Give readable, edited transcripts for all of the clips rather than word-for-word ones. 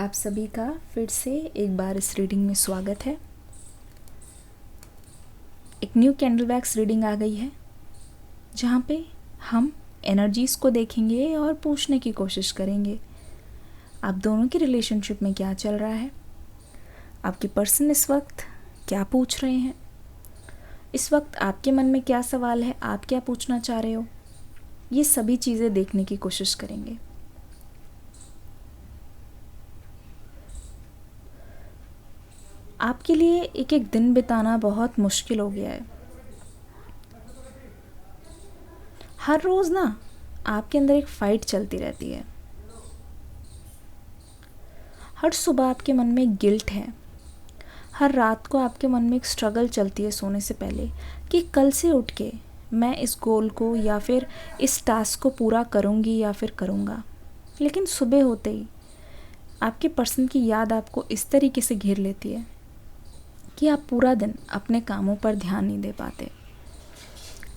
आप सभी का फिर से एक बार इस रीडिंग में स्वागत है। एक न्यू कैंडल वैक्स रीडिंग आ गई है जहाँ पे हम एनर्जीज़ को देखेंगे और पूछने की कोशिश करेंगे आप दोनों की रिलेशनशिप में क्या चल रहा है, आपके पर्सन इस वक्त क्या पूछ रहे हैं, इस वक्त आपके मन में क्या सवाल है, आप क्या पूछना चाह रहे हो, ये सभी चीज़ें देखने की कोशिश करेंगे। आपके लिए एक एक दिन बिताना बहुत मुश्किल हो गया है। हर रोज़ ना आपके अंदर एक फ़ाइट चलती रहती है। हर सुबह आपके मन में एक गिल्ट है, हर रात को आपके मन में एक स्ट्रगल चलती है सोने से पहले कि कल से उठ के मैं इस गोल को या फिर इस टास्क को पूरा करूँगी या फिर करूँगा। लेकिन सुबह होते ही आपके पर्सन की याद आपको इस तरीके से घेर लेती है कि आप पूरा दिन अपने कामों पर ध्यान नहीं दे पाते।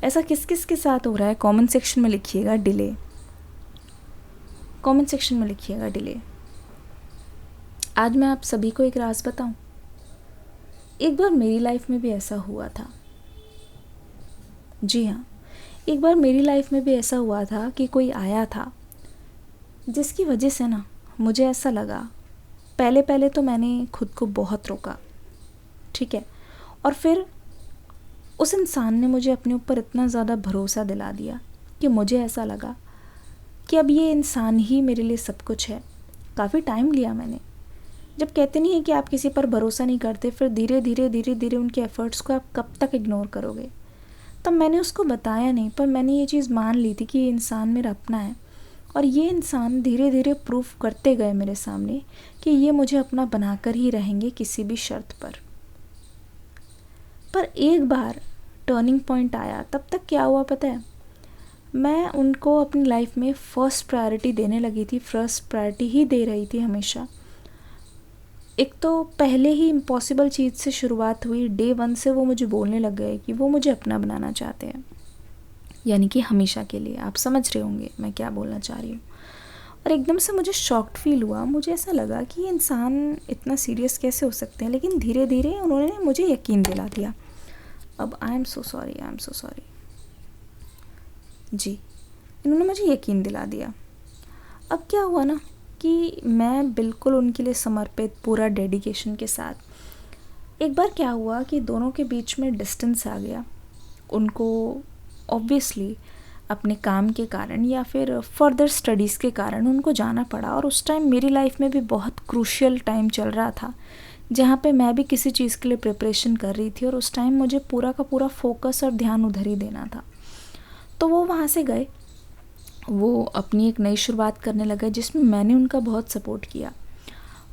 ऐसा किस किस के साथ हो रहा है कमेंट सेक्शन में लिखिएगा डिले। कमेंट सेक्शन में लिखिएगा डिले। आज मैं आप सभी को एक राज बताऊं, एक बार मेरी लाइफ में भी ऐसा हुआ था। जी हाँ, एक बार मेरी लाइफ में भी ऐसा हुआ था कि कोई आया था जिसकी वजह से ना मुझे ऐसा लगा, पहले पहले तो मैंने खुद को बहुत रोका, ठीक है, और फिर उस इंसान ने मुझे अपने ऊपर इतना ज़्यादा भरोसा दिला दिया कि मुझे ऐसा लगा कि अब ये इंसान ही मेरे लिए सब कुछ है। काफ़ी टाइम लिया मैंने। जब कहते नहीं है कि आप किसी पर भरोसा नहीं करते, फिर धीरे धीरे उनके एफ़र्ट्स को आप कब तक इग्नोर करोगे। तब मैंने उसको बताया नहीं, पर मैंने ये चीज़ मान ली थी कि ये इंसान मेरा अपना है, और ये इंसान धीरे धीरे प्रूफ करते गए मेरे सामने कि ये मुझे अपना बनाकर ही रहेंगे किसी भी शर्त पर। पर एक बार टर्निंग पॉइंट आया। तब तक क्या हुआ पता है, मैं उनको अपनी लाइफ में फ़र्स्ट प्रायोरिटी देने लगी थी, फ़र्स्ट प्रायोरिटी ही दे रही थी हमेशा। एक तो पहले ही इम्पॉसिबल चीज़ से शुरुआत हुई। डे 1 से वो मुझे बोलने लग गए कि वो मुझे अपना बनाना चाहते हैं, यानी कि हमेशा के लिए। आप समझ रहे होंगे मैं क्या बोलना चाह रही हूँ। और एकदम से मुझे शॉक्ड फील हुआ। मुझे ऐसा लगा कि ये इंसान इतना सीरियस कैसे हो सकते हैं, लेकिन धीरे धीरे उन्होंने मुझे यकीन दिला दिया। अब आई एम सो सॉरी जी, इन्होंने मुझे यकीन दिला दिया। अब क्या हुआ ना कि मैं बिल्कुल उनके लिए समर्पित, पूरा डेडिकेशन के साथ। एक बार क्या हुआ कि दोनों के बीच में डिस्टेंस आ गया। उनको ऑब्वियसली अपने काम के कारण या फिर फर्दर स्टडीज़ के कारण उनको जाना पड़ा, और उस टाइम मेरी लाइफ में भी बहुत क्रूशियल टाइम चल रहा था जहाँ पे मैं भी किसी चीज़ के लिए प्रिपरेशन कर रही थी, और उस टाइम मुझे पूरा का पूरा फोकस और ध्यान उधर ही देना था। तो वो वहाँ से गए, वो अपनी एक नई शुरुआत करने लगे जिसमें मैंने उनका बहुत सपोर्ट किया।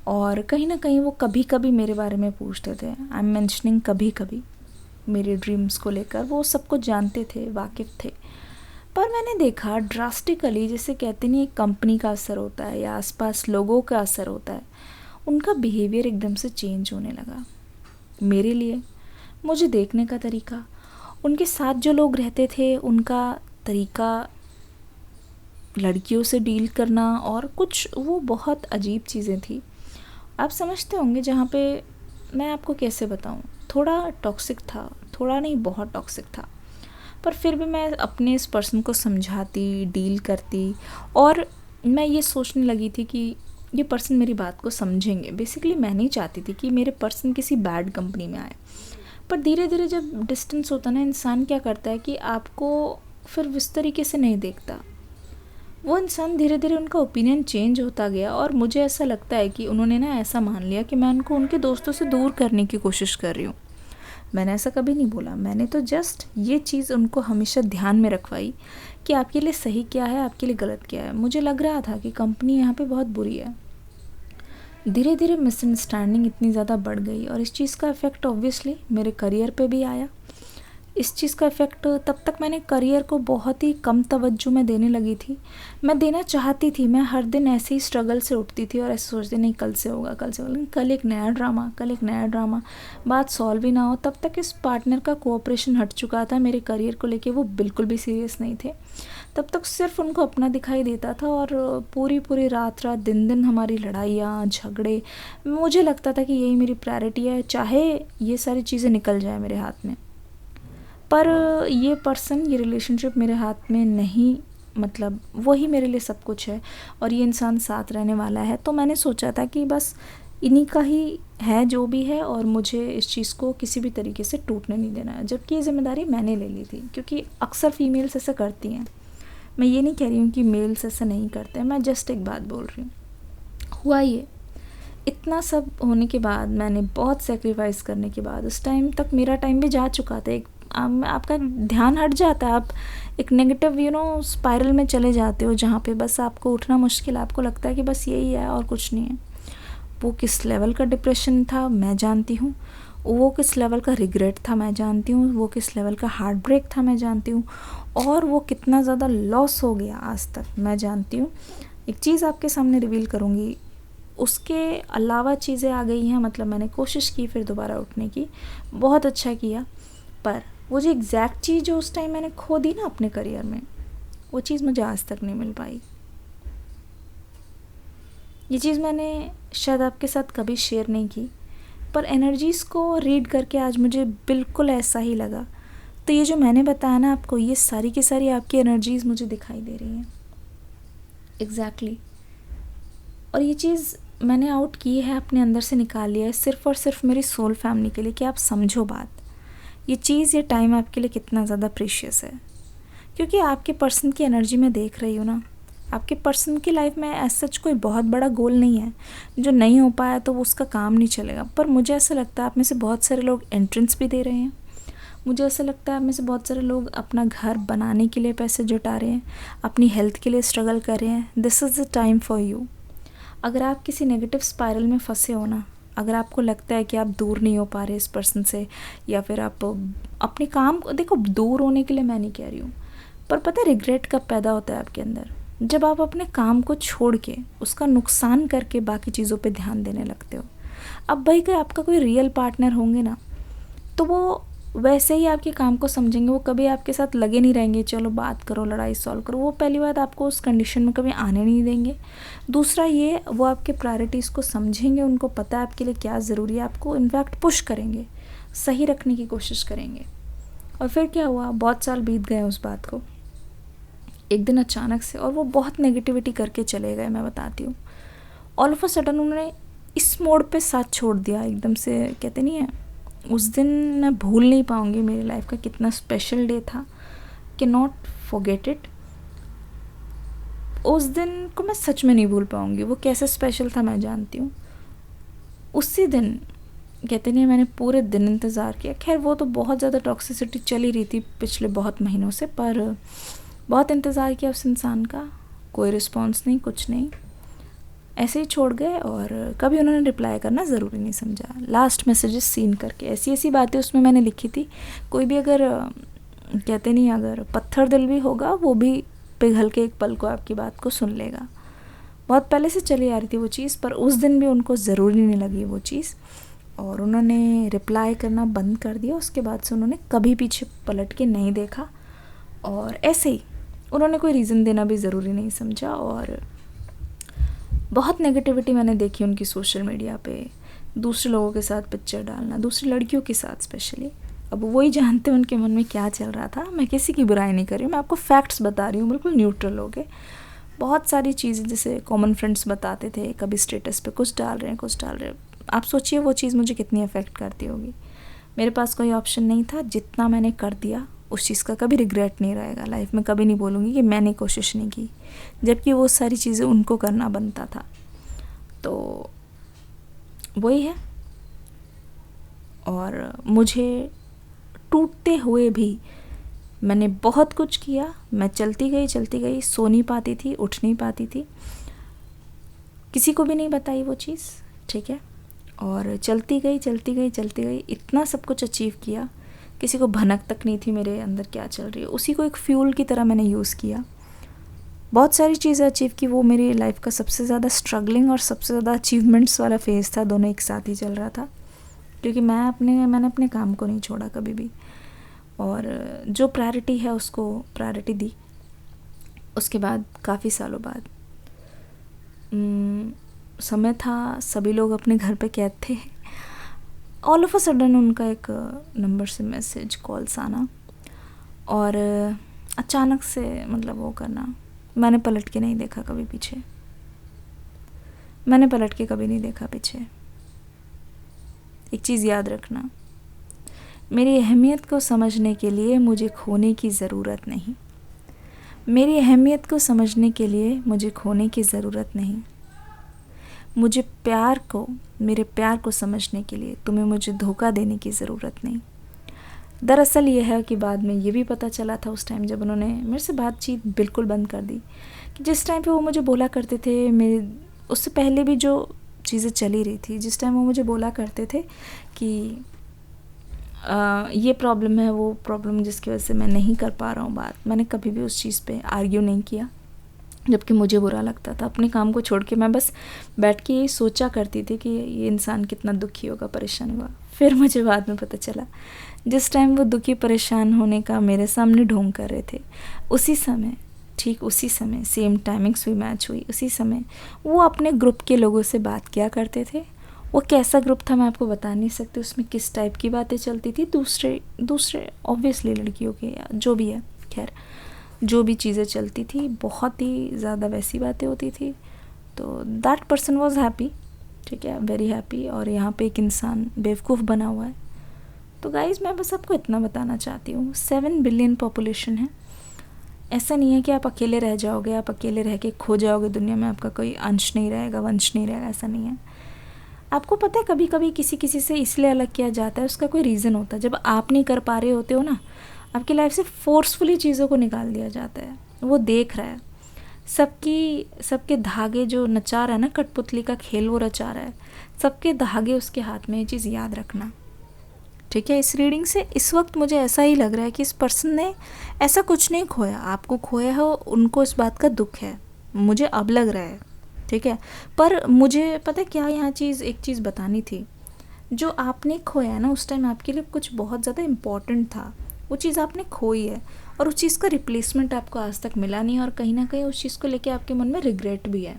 और कहीं ना कहीं वो कभी कभी मेरे बारे में पूछते थे। आई एम मेंशनिंग कभी कभी, मेरे ड्रीम्स को लेकर वो सब कुछ जानते थे, वाकिफ़ थे। पर मैंने देखा ड्रास्टिकली, जैसे कहते नहीं एक कंपनी का असर होता है या आसपास लोगों का असर होता है, उनका बिहेवियर एकदम से चेंज होने लगा। मेरे लिए मुझे देखने का तरीका, उनके साथ जो लोग रहते थे उनका तरीका, लड़कियों से डील करना, और कुछ वो बहुत अजीब चीज़ें थी। आप समझते होंगे, जहाँ पे मैं आपको कैसे बताऊँ, थोड़ा टॉक्सिक था, थोड़ा नहीं बहुत टॉक्सिक था। पर फिर भी मैं अपने इस पर्सन को समझाती, डील करती, और मैं ये सोचने लगी थी कि ये पर्सन मेरी बात को समझेंगे। बेसिकली मैं नहीं चाहती थी कि मेरे पर्सन किसी बैड कंपनी में आए। पर धीरे धीरे जब डिस्टेंस होता ना, इंसान क्या करता है कि आपको फिर इस तरीके से नहीं देखता। वो इंसान धीरे धीरे उनका ओपिनियन चेंज होता गया, और मुझे ऐसा लगता है कि उन्होंने ना ऐसा मान लिया कि मैं उनको उनके दोस्तों से दूर करने की कोशिश कर रही हूँ। मैंने ऐसा कभी नहीं बोला। मैंने तो जस्ट ये चीज़ उनको हमेशा ध्यान में रखवाई कि आपके लिए सही क्या है, आपके लिए गलत क्या है। मुझे लग रहा था कि कंपनी यहाँ पे बहुत बुरी है। धीरे धीरे मिसअंडरस्टैंडिंग इतनी ज़्यादा बढ़ गई, और इस चीज़ का इफ़ेक्ट ऑब्वियसली मेरे करियर पे भी आया। इस चीज़ का इफ़ेक्ट तब तक मैंने करियर को बहुत ही कम तवज्जो में देने लगी थी। मैं देना चाहती थी, मैं हर दिन ऐसे ही स्ट्रगल से उठती थी और ऐसे सोचती नहीं कल से होगा, कल से होगा, लेकिन कल एक नया ड्रामा, कल एक नया ड्रामा, बात सॉल्व ही ना हो। तब तक इस पार्टनर का कोऑपरेशन हट चुका था, मेरे करियर को लेके वो बिल्कुल भी सीरियस नहीं थे। तब तक सिर्फ उनको अपना दिखाई देता था और पूरी पूरी रात रात दिन दिन हमारी लड़ाइयाँ झगड़े। मुझे लगता था कि यही मेरी प्रायोरिटी है, चाहे ये सारी चीज़ें निकल जाए मेरे हाथ में, पर ये पर्सन, ये रिलेशनशिप मेरे हाथ में नहीं, मतलब वही मेरे लिए सब कुछ है और ये इंसान साथ रहने वाला है। तो मैंने सोचा था कि बस इन्हीं का ही है जो भी है और मुझे इस चीज़ को किसी भी तरीके से टूटने नहीं देना है, जबकि ये जिम्मेदारी मैंने ले ली थी, क्योंकि अक्सर फीमेल्स ऐसा करती हैं। मैं ये नहीं कह रही हूँ कि मेल्स ऐसा नहीं करते, मैं जस्ट एक बात बोल रही हूँ। हुआ ये, इतना सब होने के बाद, मैंने बहुत सेक्रीफाइस करने के बाद, उस टाइम तक मेरा टाइम भी जा चुका था। आपका ध्यान हट जाता है, आप एक नेगेटिव स्पाइरल में चले जाते हो जहाँ पे बस आपको उठना मुश्किल, आपको लगता है कि बस यही है और कुछ नहीं है। वो किस लेवल का डिप्रेशन था मैं जानती हूँ, वो किस लेवल का रिग्रेट था मैं जानती हूँ, वो किस लेवल का हार्ट ब्रेक था मैं जानती हूँ, और वो कितना ज़्यादा लॉस हो गया आज तक मैं जानती हूँ। एक चीज़ आपके सामने रिवील करूँगी, उसके अलावा चीज़ें आ गई हैं, मतलब मैंने कोशिश की फिर दोबारा उठने की, बहुत अच्छा किया, पर वो जो एग्जैक्ट चीज़ जो उस टाइम मैंने खो दी ना अपने करियर में, वो चीज़ मुझे आज तक नहीं मिल पाई। ये चीज़ मैंने शायद आपके साथ कभी शेयर नहीं की, पर एनर्जीज़ को रीड करके आज मुझे बिल्कुल ऐसा ही लगा। तो ये जो मैंने बताया ना आपको, ये सारी की सारी आपकी एनर्जीज़ मुझे दिखाई दे रही हैं एग्जैक्टली। और ये चीज़ मैंने आउट की है, अपने अंदर से निकाल लिया है, सिर्फ़ और सिर्फ मेरी सोल फैमिली के लिए, कि आप समझो बात, ये चीज़, ये टाइम आपके लिए कितना ज़्यादा प्रीशियस है। क्योंकि आपके पर्सन की एनर्जी में देख रही हूँ ना, आपके पर्सन की लाइफ में एज सच कोई बहुत बड़ा गोल नहीं है, जो नहीं हो पाया तो वो उसका काम नहीं चलेगा। पर मुझे ऐसा लगता है आप में से बहुत सारे लोग एंट्रेंस भी दे रहे हैं, मुझे ऐसा लगता है आप में से बहुत सारे लोग अपना घर बनाने के लिए पैसे जुटा रहे हैं, अपनी हेल्थ के लिए स्ट्रगल कर रहे हैं। This is the time for you. अगर आप किसी नेगेटिव स्पाइरल में फंसे हो ना, अगर आपको लगता है कि आप दूर नहीं हो पा रहे इस पर्सन से, या फिर आप अपने काम को, देखो दूर होने के लिए मैं नहीं कह रही हूँ, पर पता है रिग्रेट कब पैदा होता है आपके अंदर, जब आप अपने काम को छोड़ के उसका नुकसान करके बाकी चीज़ों पे ध्यान देने लगते हो। अब भाई का आपका कोई रियल पार्टनर होंगे ना, तो वो वैसे ही आपके काम को समझेंगे, वो कभी आपके साथ लगे नहीं रहेंगे चलो बात करो, लड़ाई सॉल्व करो। वो पहली बात आपको उस कंडीशन में कभी आने नहीं देंगे। दूसरा ये, वो आपके प्रायोरिटीज़ को समझेंगे, उनको पता है आपके लिए क्या ज़रूरी है, आपको इनफैक्ट पुश करेंगे, सही रखने की कोशिश करेंगे। और फिर क्या हुआ, बहुत साल बीत गए उस बात को, एक दिन अचानक से, और वो बहुत नेगेटिविटी करके चले गए, मैं बताती हूँ। ऑल ऑफ अ सडन उन्होंने इस मोड़ पे साथ छोड़ दिया एकदम से, कहते नहीं है, उस दिन मैं भूल नहीं पाऊँगी, मेरी लाइफ का कितना स्पेशल डे था, कि नॉट फॉरगेट इट। उस दिन को मैं सच में नहीं भूल पाऊँगी, वो कैसे स्पेशल था मैं जानती हूँ। उसी दिन, कहते नहीं, मैंने पूरे दिन इंतज़ार किया। खैर वो तो बहुत ज़्यादा टॉक्सिसिटी चल ही रही थी पिछले बहुत महीनों से, पर बहुत इंतज़ार किया उस इंसान का, कोई रिस्पॉन्स नहीं, कुछ नहीं, ऐसे ही छोड़ गए। और कभी उन्होंने रिप्लाई करना ज़रूरी नहीं समझा, लास्ट मैसेजेस सीन करके ऐसी ऐसी बातें उसमें मैंने लिखी थी। कोई भी अगर, कहते नहीं, अगर पत्थर दिल भी होगा वो भी पिघल के एक पल को आपकी बात को सुन लेगा। बहुत पहले से चली आ रही थी वो चीज़, पर उस दिन भी उनको ज़रूरी नहीं लगी वो चीज़, और उन्होंने रिप्लाई करना बंद कर दिया। उसके बाद से उन्होंने कभी पीछे पलट के नहीं देखा, और ऐसे ही उन्होंने कोई रीज़न देना भी ज़रूरी नहीं समझा। और बहुत नेगेटिविटी मैंने देखी उनकी सोशल मीडिया पे, दूसरे लोगों के साथ पिक्चर डालना, दूसरी लड़कियों के साथ स्पेशली। अब वही जानते हैं उनके मन में क्या चल रहा था, मैं किसी की बुराई नहीं कर रही हूँ, मैं आपको फैक्ट्स बता रही हूँ, बिल्कुल न्यूट्रल हो गए। बहुत सारी चीज़ें जैसे कॉमन फ्रेंड्स बताते थे, कभी स्टेटस पे कुछ डाल रहे हैं, कुछ डाल रहे हैं। आप सोचिए वो चीज़ मुझे कितनी अफेक्ट करती होगी। मेरे पास कोई ऑप्शन नहीं था, जितना मैंने कर दिया उस चीज़ का कभी रिग्रेट नहीं रहेगा लाइफ में, कभी नहीं बोलूँगी कि मैंने कोशिश नहीं की, जबकि वो सारी चीज़ें उनको करना बनता था। तो वही है। और मुझे टूटते हुए भी मैंने बहुत कुछ किया, मैं चलती गई, सो नहीं पाती थी, उठ नहीं पाती थी, किसी को भी नहीं बताई वो चीज़, ठीक है। और चलती गई, इतना सब कुछ अचीव किया, किसी को भनक तक नहीं थी मेरे अंदर क्या चल रही है। उसी को एक फ्यूल की तरह मैंने यूज़ किया, बहुत सारी चीज़ें अचीव की। वो मेरी लाइफ का सबसे ज़्यादा स्ट्रगलिंग और सबसे ज़्यादा अचीवमेंट्स वाला फेज़ था, दोनों एक साथ ही चल रहा था, क्योंकि मैंने अपने काम को नहीं छोड़ा कभी भी, और जो प्रायोरिटी है उसको प्रायोरिटी दी। उसके बाद काफ़ी सालों बाद समय था, सभी लोग अपने घर पे कैद थे। ऑल ऑफ अ सडन उनका एक नंबर से मैसेज कॉल्स आना, और अचानक से मतलब वो करना। मैंने पलट के नहीं देखा कभी पीछे, मैंने पलट के कभी नहीं देखा पीछे। एक चीज़ याद रखना, मेरी अहमियत को समझने के लिए मुझे खोने की ज़रूरत नहीं। मेरी अहमियत को समझने के लिए मुझे खोने की ज़रूरत नहीं। मुझे मेरे प्यार को समझने के लिए तुम्हें मुझे धोखा देने की ज़रूरत नहीं। दरअसल ये है कि बाद में ये भी पता चला था उस टाइम जब उन्होंने मेरे से बातचीत बिल्कुल बंद कर दी, कि जिस टाइम पे वो मुझे बोला करते थे, मेरे उससे पहले भी जो चीज़ें चली रही थी, जिस टाइम वो मुझे बोला करते थे कि ये प्रॉब्लम है, वो प्रॉब्लम जिसकी वजह से मैं नहीं कर पा रहा हूँ बात, मैंने कभी भी उस चीज़ पे आर्ग्यू नहीं किया, जबकि मुझे बुरा लगता था। अपने काम को छोड़ के मैं बस बैठ के यही सोचा करती थी कि ये इंसान कितना दुखी होगा, परेशान होगा। फिर मुझे बाद में पता चला, जिस टाइम वो दुखी परेशान होने का मेरे सामने ढोंग कर रहे थे, उसी समय, ठीक उसी समय, सेम टाइमिंग्स भी मैच हुई, उसी समय वो अपने ग्रुप के लोगों से बात किया करते थे। वो कैसा ग्रुप था मैं आपको बता नहीं सकती, उसमें किस टाइप की बातें चलती थी, दूसरे ऑब्वियसली लड़कियों के या जो भी है, खैर जो भी चीज़ें चलती थी बहुत ही ज़्यादा वैसी बातें होती थी। तो दैट पर्सन वॉज हैप्पी, ठीक है, वेरी हैप्पी, और यहाँ पे एक इंसान बेवकूफ़ बना हुआ है। तो गाइज़ मैं बस आपको इतना बताना चाहती हूँ, 7 बिलियन पॉपुलेशन है। ऐसा नहीं है कि आप अकेले रह जाओगे, आप अकेले रह के खो जाओगे दुनिया में, आपका कोई अंश नहीं रहेगा, वंश नहीं रहेगा, ऐसा नहीं है। आपको पता है कभी कभी किसी से इसलिए अलग किया जाता है, उसका कोई रीज़न होता है। जब आप नहीं कर पा रहे होते हो ना, आपकी लाइफ से फोर्सफुली चीज़ों को निकाल दिया जाता है। वो देख रहा है, सबके धागे जो नचा रहा है ना, कठपुतली का खेल वो रचा रहा है, सबके धागे उसके हाथ में। ये चीज़ याद रखना, ठीक है। इस रीडिंग से इस वक्त मुझे ऐसा ही लग रहा है कि इस पर्सन ने ऐसा कुछ नहीं खोया, आपको खोया है, उनको इस बात का दुख है, मुझे अब लग रहा है, ठीक है। पर मुझे पता है क्या यहाँ एक चीज़ बतानी थी, जो आपने खोया है ना, उस टाइम आपके लिए कुछ बहुत ज़्यादा इम्पॉर्टेंट था, वो चीज़ आपने खोई है, और उस चीज़ का रिप्लेसमेंट आपको आज तक मिला नहीं, और कहीं ना कहीं उस चीज़ को लेके आपके मन में रिग्रेट भी है।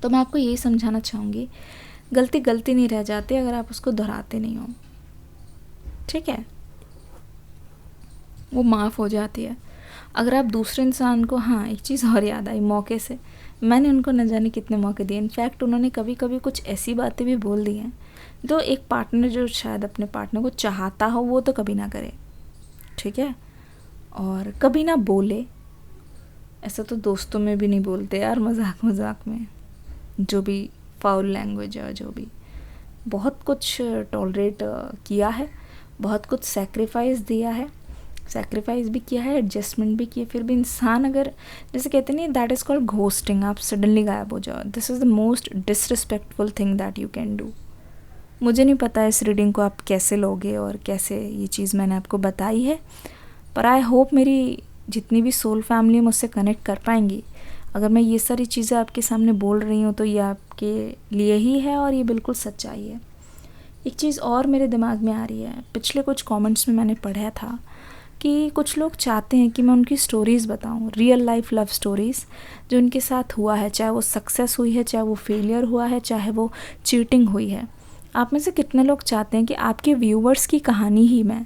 तो मैं आपको यही समझाना चाहूँगी, गलती नहीं रह जाती अगर आप उसको दोहराते नहीं हो, ठीक है, वो माफ़ हो जाती है। अगर आप दूसरे इंसान को, हाँ एक चीज़ और याद आई, मौके से मैंने उनको न जाने कितने मौके दिए। इनफैक्ट उन्होंने कभी कभी कुछ ऐसी बातें भी बोल दी हैं जो एक पार्टनर जो शायद अपने पार्टनर को चाहता हो वो तो कभी ना करे, ठीक है, और कभी ना बोले। ऐसा तो दोस्तों में भी नहीं बोलते यार, मजाक में जो भी फाउल लैंग्वेज है, जो भी बहुत कुछ टॉलरेट किया है, बहुत कुछ सैक्रिफाइस भी किया है, एडजस्टमेंट भी किया, फिर भी इंसान अगर, जैसे कहते नहीं, दैट इज़ कॉल्ड घोस्टिंग, आप सडनली गायब हो जाओ। This is the most disrespectful thing that you can do. मुझे नहीं पता इस रीडिंग को आप कैसे लोगे और कैसे ये चीज़ मैंने आपको बताई है, पर आई होप मेरी जितनी भी सोल फैमिली मुझसे कनेक्ट कर पाएंगी। अगर मैं ये सारी चीज़ें आपके सामने बोल रही हूँ तो ये आपके लिए ही है, और ये बिल्कुल सच्चाई है। एक चीज़ और मेरे दिमाग में आ रही है, पिछले कुछ कमेंट्स में मैंने पढ़ा था कि कुछ लोग चाहते हैं कि मैं उनकी स्टोरीज़ बताऊं, रियल लाइफ लव स्टोरीज़ जो उनके साथ हुआ है, चाहे वो सक्सेस हुई है, चाहे वो फेलियर हुआ है, चाहे वो चीटिंग हुई है। आप में से कितने लोग चाहते हैं कि आपके व्यूवर्स की कहानी ही मैं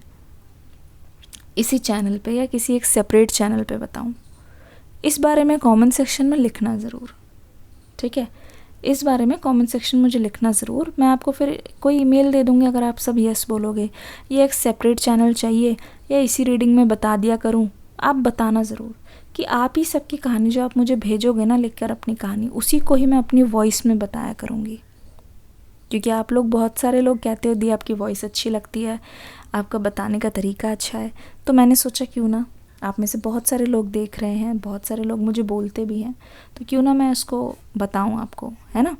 इसी चैनल पे या किसी एक सेपरेट चैनल पे बताऊं? इस बारे में कमेंट सेक्शन में लिखना ज़रूर, ठीक है, इस बारे में कमेंट सेक्शन मुझे लिखना ज़रूर। मैं आपको फिर कोई ईमेल दे दूँगी अगर आप सब यस बोलोगे। ये एक सेपरेट चैनल चाहिए या इसी रीडिंग में बता दिया करूँ, आप बताना ज़रूर कि आप ही सबकी कहानी जो आप मुझे भेजोगे ना लिखकर अपनी कहानी, उसी को ही मैं अपनी वॉइस में बताया करूँगी। क्योंकि आप लोग, बहुत सारे लोग कहते हो दी आपकी वॉइस अच्छी लगती है, आपका बताने का तरीका अच्छा है, तो मैंने सोचा क्यों ना, आप में से बहुत सारे लोग देख रहे हैं, बहुत सारे लोग मुझे बोलते भी हैं, तो क्यों ना मैं इसको बताऊं आपको, है ना।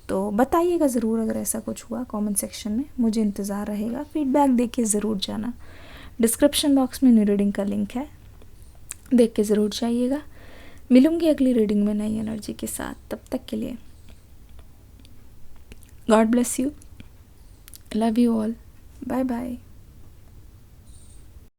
तो बताइएगा ज़रूर अगर ऐसा कुछ हुआ कमेंट सेक्शन में, मुझे इंतज़ार रहेगा, फीडबैक दे के ज़रूर जाना, डिस्क्रिप्शन बॉक्स में न्यू रीडिंग का लिंक है, देख के ज़रूर जाइएगा। मिलूंगी अगली रीडिंग में नई एनर्जी के साथ। तब तक के लिए god bless you, love you all, bye bye.